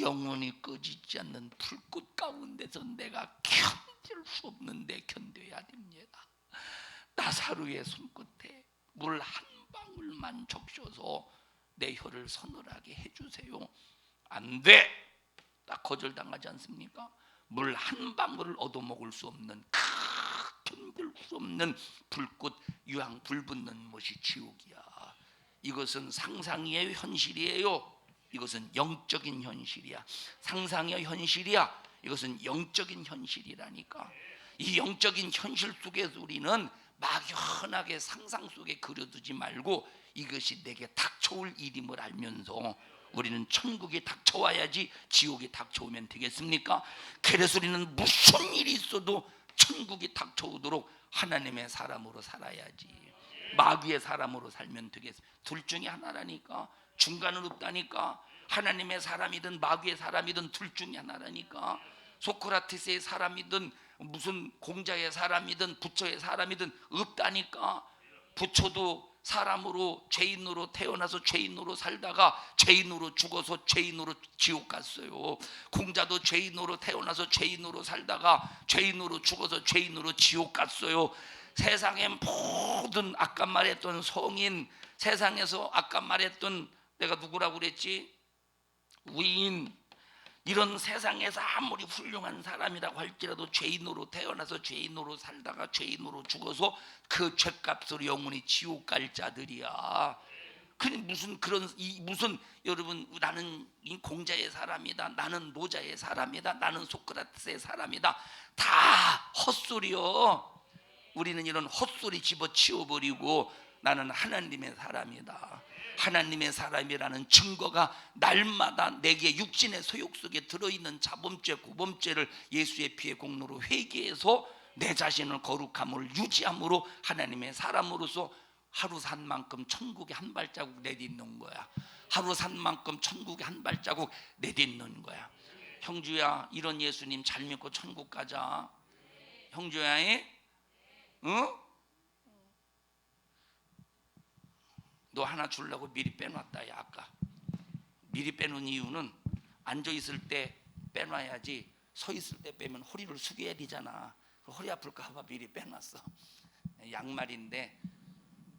영원히 꺼지지 않는 불꽃 가운데서 내가 견딜 수 없는데 견뎌야 됩니다. 나사로의 손끝에 물 한 방울만 적셔서 내 혀를 서늘하게 해주세요. 안 돼! 딱 거절당하지 않습니까? 물 한 방울을 얻어먹을 수 없는, 견딜 수 없는 불꽃, 유황 불붙는 것이 지옥이야. 이것은 상상이에요, 현실이에요? 이것은 영적인 현실이야. 상상의 현실이야. 이것은 영적인 현실이라니까. 이 영적인 현실 속에서 우리는 막연하게 상상 속에 그려두지 말고 이것이 내게 닥쳐올 일임을 알면서 우리는 천국이 닥쳐와야지 지옥이 닥쳐오면 되겠습니까? 그래서 우리는 무슨 일이 있어도 천국이 닥쳐오도록 하나님의 사람으로 살아야지. 마귀의 사람으로 살면 되겠습니다. 둘 중에 하나라니까. 중간은 없다니까. 하나님의 사람이든 마귀의 사람이든 둘 중에 하나라니까. 소크라테스의 사람이든 무슨 공자의 사람이든 부처의 사람이든 없다니까. 부처도 사람으로 죄인으로 태어나서 죄인으로 살다가 죄인으로 죽어서 죄인으로 지옥 갔어요. 공자도 죄인으로 태어나서 죄인으로 살다가 죄인으로 죽어서 죄인으로 지옥 갔어요. 세상의 모든 아까 말했던 성인, 세상에서 아까 말했던 내가 누구라고 그랬지? 위인, 이런 세상에서 아무리 훌륭한 사람이라고 할지라도 죄인으로 태어나서 죄인으로 살다가 죄인으로 죽어서 그 죄값으로 영원히 지옥 갈 자들이야. 무슨 여러분, 나는 공자의 사람이다, 나는 모자의 사람이다, 나는 소크라테스의 사람이다, 다 헛소리요. 우리는 이런 헛소리 집어치워버리고 나는 하나님의 사람이다, 하나님의 사람이라는 증거가 날마다 내게 육신의 소욕 속에 들어있는 자범죄, 고범죄를 예수의 피의 공로로 회개해서 내 자신을 거룩함을 유지함으로 하나님의 사람으로서 하루 산 만큼 천국에 한 발자국 내딛는 거야. 하루 산 만큼 천국에 한 발자국 내딛는 거야. 형주야, 이런 예수님 잘 믿고 천국 가자. 형주야, 응? 너 하나 주려고 미리 빼놨다. 야, 아까 미리 빼놓은 이유는 앉아있을 때 빼놔야지 서 있을 때 빼면 허리를 숙여야 되잖아. 허리 아플까 봐 미리 빼놨어. 양말인데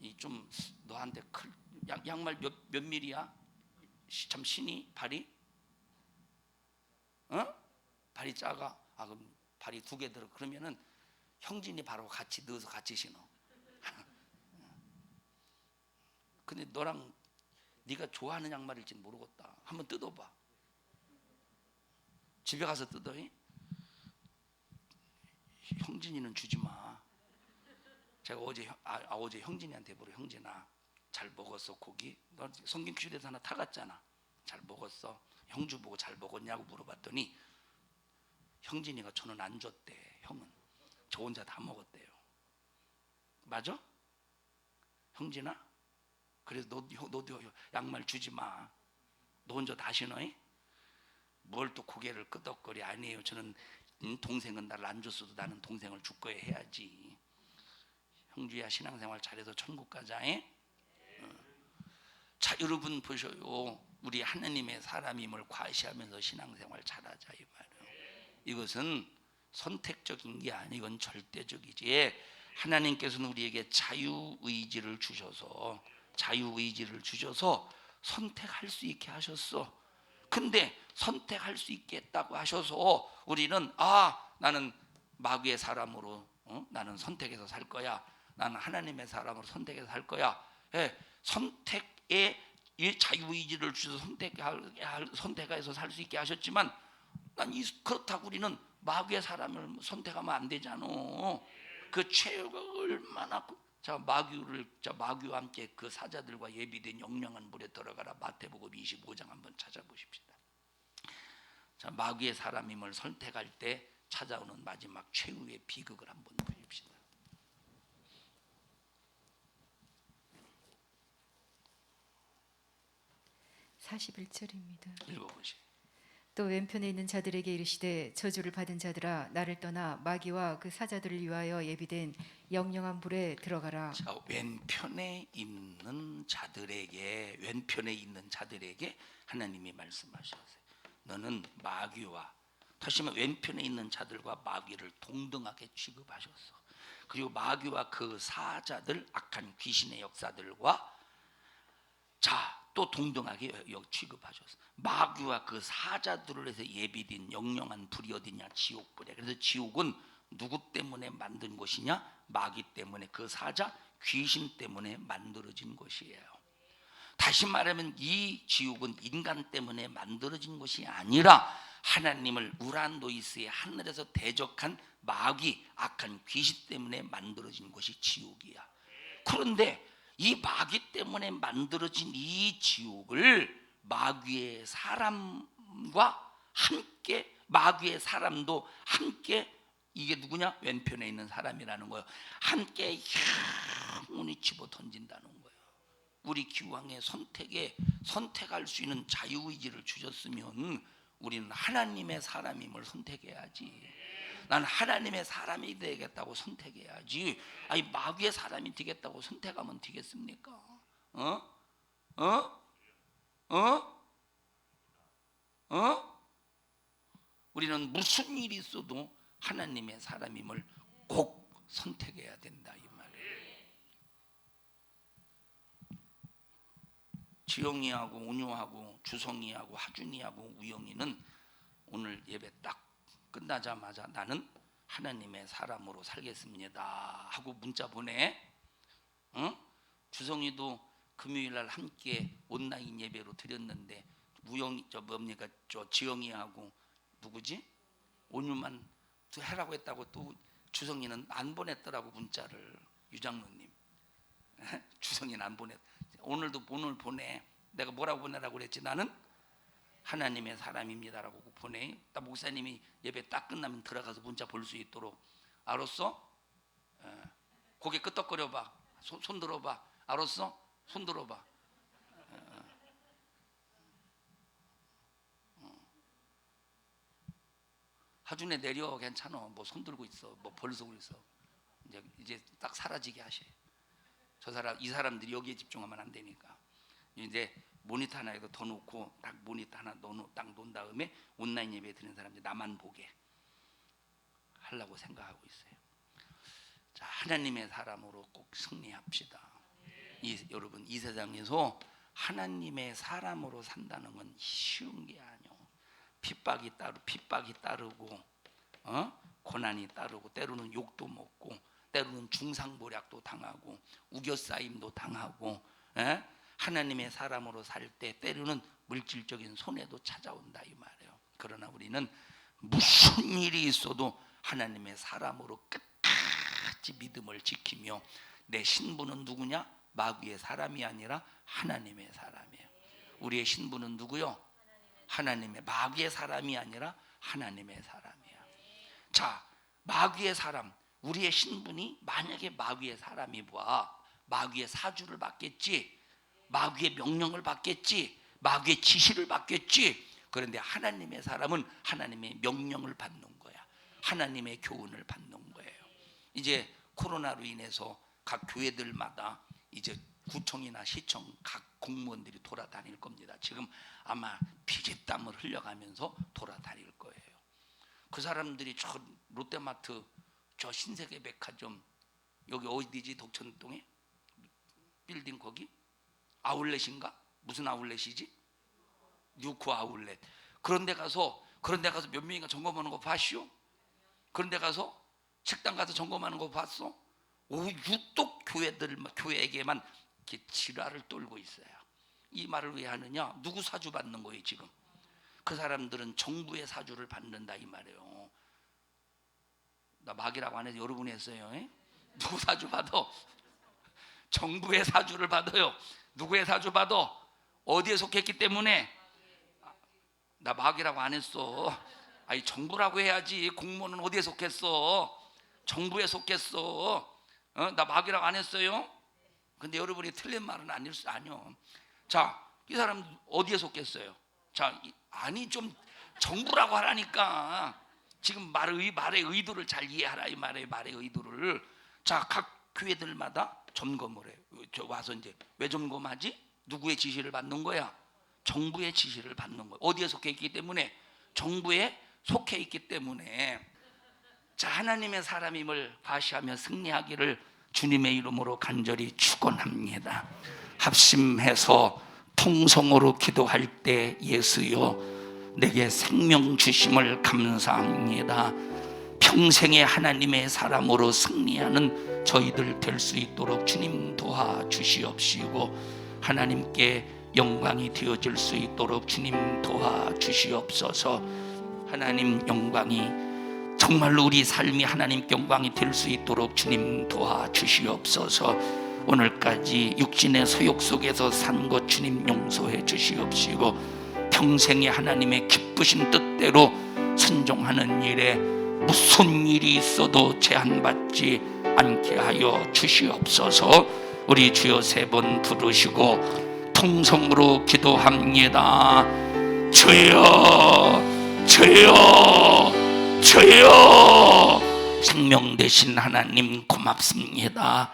이 좀 너한테 양말 몇 밀이야? 참 신이 발이? 발이 작아. 아, 그럼 발이 2개 들어. 그러면은 형진이 바로 같이 넣어서 같이 신어. 근데 너랑 네가 좋아하는 양말일지는 모르겠다. 한번 뜯어봐. 집에 가서 뜯어. 형진이는 주지 마. 제가 어제 형진이한테 물어. 형진아, 잘 먹었어 고기? 너 성경 큐대에서 하나 타갔잖아. 잘 먹었어? 형주 보고 잘 먹었냐고 물어봤더니 형진이가 저는 안 줬대. 형은 저 혼자 다 먹었대요. 맞아? 형진아? 그래서 너도 양말 주지 마. 너 혼자 다 신어? 뭘 또 고개를 끄덕거리. 아니에요. 저는 동생은 나를 안 줬어도 나는 동생을 줄 거야 해야지. 형주야, 신앙생활 잘해서 천국 가자. 자, 여러분 보셔요. 우리 하나님의 사람임을 과시하면서 신앙생활 잘하자 이 말이에요. 이것은 선택적인 게 아니고 이건 절대적이지. 하나님께서는 우리에게 자유의지를 주셔서 선택할 수 있게 하셨어. 근데 선택할 수 있게 했다고 하셔서 우리는 나는 마귀의 사람으로 나는 선택해서 살 거야. 나는 하나님의 사람으로 선택해서 살 거야. 선택에 이 자유의지를 주셔서 선택해서 살 수 있게 하셨지만 그렇다고 우리는 마귀의 사람을 선택하면 안 되잖아. 그 죄가 얼마나 마귀와 함께 그 사자들과 예비된 영영한 물에 들어가라. 마태복음 25장 한번 찾아보십시다. 자, 마귀의 사람임을 선택할 때 찾아오는 마지막 최후의 비극을 한번 보십시다. 41절입니다. 읽어보시죠. 또 왼편에 있는 자들에게 이르시되 저주를 받은 자들아 나를 떠나 마귀와 그 사자들을 위하여 예비된 영영한 불에 들어가라. 자, 왼편에 있는 자들에게 하나님이 말씀하셨어요. 너는 마귀와, 다시 말해 왼편에 있는 자들과 마귀를 동등하게 취급하셨어. 그리고 마귀와 그 사자들, 악한 귀신의 역사들과 또 동등하게 취급하셨어. 마귀와 그 사자들을 해서 예비된 영영한 불이 어디냐? 지옥불에. 그래서 지옥은 누구 때문에 만든 곳이냐? 마귀 때문에, 그 사자 귀신 때문에 만들어진 곳이에요. 다시 말하면 이 지옥은 인간 때문에 만들어진 것이 아니라 하나님을 우란노이스의 하늘에서 대적한 마귀, 악한 귀신 때문에 만들어진 것이 지옥이야. 그런데 이 마귀 때문에 만들어진 이 지옥을 마귀의 사람과 함께, 마귀의 사람도 함께, 이게 누구냐? 왼편에 있는 사람이라는 거예요. 함께 영원히 집어 던진다는 거예요. 우리 기왕에 선택할 수 있는 자유의지를 주셨으면 우리는 하나님의 사람임을 선택해야지. 난 하나님의 사람이 되겠다고 선택해야지. 마귀의 사람이 되겠다고 선택하면 되겠습니까? 우리는 무슨 일이 있어도 하나님의 사람임을 꼭 선택해야 된다 이 말이에요. 지영이하고 온유하고 주성이하고 하준이하고 우영이는 오늘 예배 딱 끝나자마자 나는 하나님의 사람으로 살겠습니다 하고 문자 보내. 주성이도 금요일날 함께 온라인 예배로 드렸는데 우영이 지영이하고 누구지? 온유만 해라고 했다고 또 주성이는 안 보냈더라고 문자를. 유장로님 주성이는 안 보냈. 오늘 보내. 내가 뭐라고 보내라고 그랬지? 나는 하나님의 사람입니다라고 보내. 딱 목사님이 예배 딱 끝나면 들어가서 문자 볼 수 있도록. 알았어? 고개 끄덕거려봐. 손 들어봐. 알았어? 손 들어봐. 하준에 내려. 괜찮아. 뭐 손 들고 있어. 뭐 벌써 있어. 이제 딱 사라지게 하셔. 이 사람들이 여기에 집중하면 안 되니까. 이제 모니터 하나에도 더 놓고 딱 모니터 하나 딱 놓은 다음에 온라인 예배 드리는 사람들 나만 보게 하려고 생각하고 있어요. 자, 하나님의 사람으로 꼭 승리합시다. 여러분, 이 세상에서 하나님의 사람으로 산다는 건 쉬운 게 아니에요. 핍박이 따르고 고난이 따르고 때로는 욕도 먹고 때로는 중상모략도 당하고 우겨싸임도 당하고 하나님의 사람으로 살 때 때로는 물질적인 손해도 찾아온다 이 말이에요. 그러나 우리는 무슨 일이 있어도 하나님의 사람으로 끝까지 믿음을 지키며, 내 신부는 누구냐? 마귀의 사람이 아니라 하나님의 사람이에요. 우리의 신부는 누구요? 하나님의, 마귀의 사람이 아니라 하나님의 사람이에요. 자, 마귀의 사람, 우리의 신분이 만약에 마귀의 사람이 봐, 마귀의 사주를 받겠지, 마귀의 명령을 받겠지, 마귀의 지시를 받겠지. 그런데 하나님의 사람은 하나님의 명령을 받는 거야. 하나님의 교훈을 받는 거예요. 이제 코로나로 인해서 각 교회들마다 이제 구청이나 시청 각 공무원들이 돌아다닐 겁니다. 지금 아마 피땀을 흘려가면서 돌아다닐 거예요. 그 사람들이 저 롯데마트, 저 신세계 백화점, 여기 어디지? 독천동에 빌딩 거기 아울렛인가? 무슨 아울렛이지? 뉴코 아울렛. 그런데 가서 몇 명인가 점검하는 거 봤슈? 그런데 가서 식당 가서 점검하는 거 봤어? 유독 교회에게만 이렇게 지랄을 떨고 있어요. 이 말을 왜 하느냐? 누구 사주 받는 거예요 지금? 그 사람들은 정부의 사주를 받는다 이 말이에요. 나 막이라고 안 해서 여러분이 했어요. 누구 사주 받아? 정부의 사주를 받아요. 누구의 사주 받아? 어디에 속했기 때문에? 나 막이라고 안 했어. 아니 정부라고 해야지. 공무원은 어디에 속했어? 정부에 속했어. 나 막이라고 안 했어요? 근데 여러분이 틀린 말은 아니요. 자, 이 사람 어디에 속했어요? 자, 아니 좀 정부라고 하라니까. 지금 말의 의도를 잘 이해하라 이 말의 의도를. 자, 각 교회들마다 점검을 해요. 와서 이제 왜 점검하지? 누구의 지시를 받는 거야? 정부의 지시를 받는 거예요. 어디에 속해 있기 때문에? 정부에 속해 있기 때문에. 자, 하나님의 사람임을 과시하며 승리하기를 주님의 이름으로 간절히 축원합니다. 합심해서 통성으로 기도할 때 예수여 내게 생명 주심을 감사합니다. 평생에 하나님의 사람으로 승리하는 저희들 될 수 있도록 주님 도와주시옵시고, 하나님께 영광이 되어질 수 있도록 주님 도와주시옵소서. 하나님 영광이 정말로 우리 삶이 하나님께 영광이 될 수 있도록 주님 도와주시옵소서. 오늘까지 육신의 소욕 속에서 산 것 주님 용서해 주시옵시고, 평생에 하나님의 기쁘신 뜻대로 순종하는 일에 무슨 일이 있어도 제한받지 않게 하여 주시옵소서. 우리 주여 세 번 부르시고 통성으로 기도합니다. 주여, 주여, 주여. 생명 되신 하나님 고맙습니다.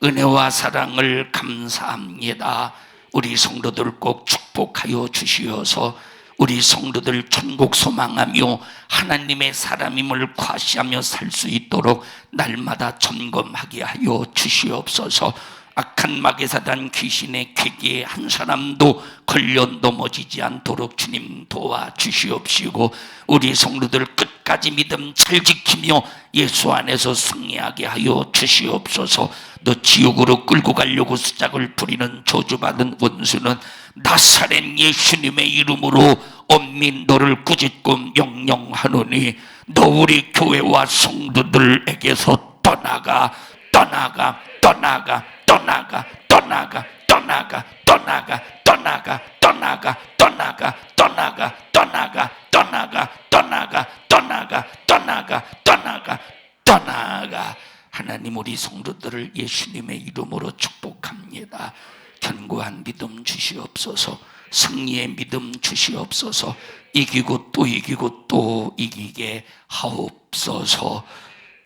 은혜와 사랑을 감사합니다. 우리 성도들 꼭 축복하여 주시어서 우리 성도들 천국 소망하며 하나님의 사람임을 과시하며 살 수 있도록 날마다 점검하게 하여 주시옵소서. 악한 마귀사단 귀신의 궤기에 한 사람도 걸려 넘어지지 않도록 주님 도와주시옵시고, 우리 성도들 끝까지 믿음 잘 지키며 예수 안에서 승리하게 하여 주시옵소서. 너 지옥으로 끌고 가려고 수작을 부리는 저주받은 원수는 나사렛 예수님의 이름으로 엄밀히 너를 꾸짖고 명령하노니 너 우리 교회와 성도들에게서 떠나가, 떠나가, 떠나가, 떠나가, 떠나가, 떠나가, 떠나가, 떠나가, 떠나가, 떠나가, 떠나가, 떠나가, 떠나가, 떠나가, 떠나가, 떠나가, 떠나가, 떠나가. 하나님 우리 성도들을 예수님의 이름으로 축복합니다. 견고한 믿음 주시옵소서. 승리의 믿음 주시옵소서. 이기고 또 이기고 또 이기게 하옵소서.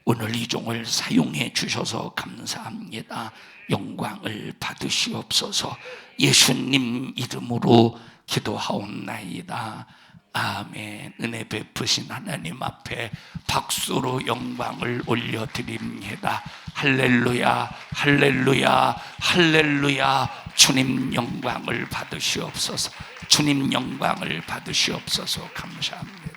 오늘 이 종을 사용해 주셔서 감사합니다. 영광을 받으시옵소서. 예수님 이름으로 기도하옵나이다. 아멘. 은혜 베푸신 하나님 앞에 박수로 영광을 올려드립니다. 할렐루야, 할렐루야, 할렐루야. 주님 영광을 받으시옵소서. 주님 영광을 받으시옵소서. 감사합니다.